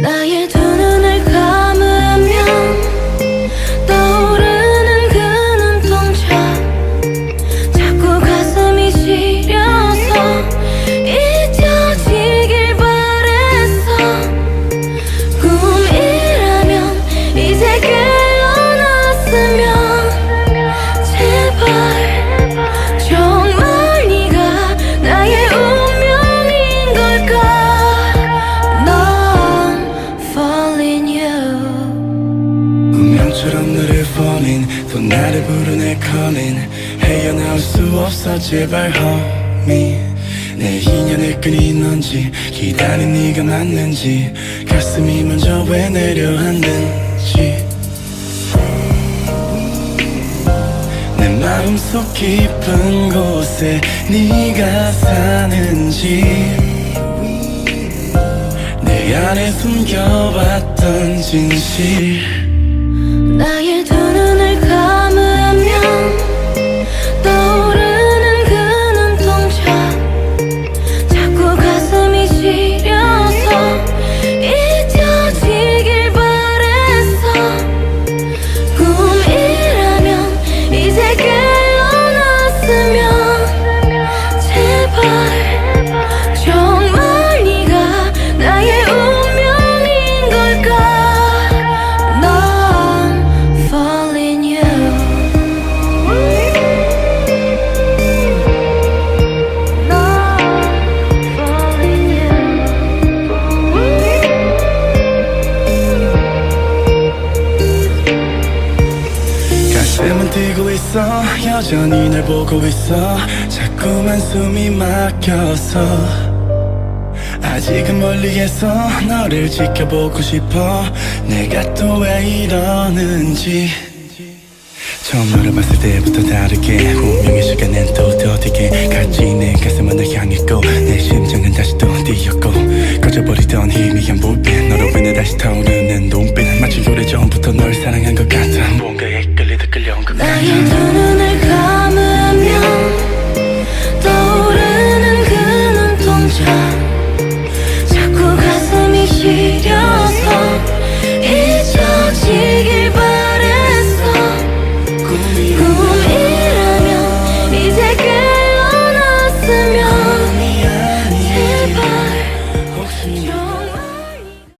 나의 두 눈을 감으면 떠오르는 그 눈동자 자꾸 가슴이 시려서 잊혀지길 바랬어. 꿈이라면 이제 깨어났으면 제발 정말 네가 나의 운명인 걸까. 운명처럼 너를 falling 또 나를 부르네 calling 헤어나올 수 없어 제발 homie 내 인연을 끊인 건지 기다린 네가 맞는지 가슴이 먼저 왜 내려앉는지 내 마음속 깊은 곳에 네가 사는지 내 안에 숨겨왔던 진실 나의 두 눈을 감으면 떠오르는 그 눈동자 자꾸 가슴이 시려서 잊혀지길 바랬어. 꿈이라면 이제 깨어났으면 제발 정말 네가 나의 운명인 걸까. 가슴은 뛰고 있어 여전히 날 보고 있어 자꾸만 숨이 막혀서 아직은 멀리에서 너를 지켜보고 싶어 내가 또 왜 이러는지 처음 너를 봤을 때부터 다르게 운명의 시간엔 또 더디게 같이 내 가슴은 널 향했고 내 심장은 다시 또 뛰었고 꺼져버리던 희미한 불빛 너로 인해 다시 타오르는 눈빛 마치 오래전부터 널 사랑한 것 같아 뭔가에 끌리듯 끌려온 것 같아 나의 두 눈을 감으면 떠오르는 그 눈동자 자꾸 가슴이 시려서 잊혀지길 바랬어. 꿈이라면 이제 깨어났으면 제발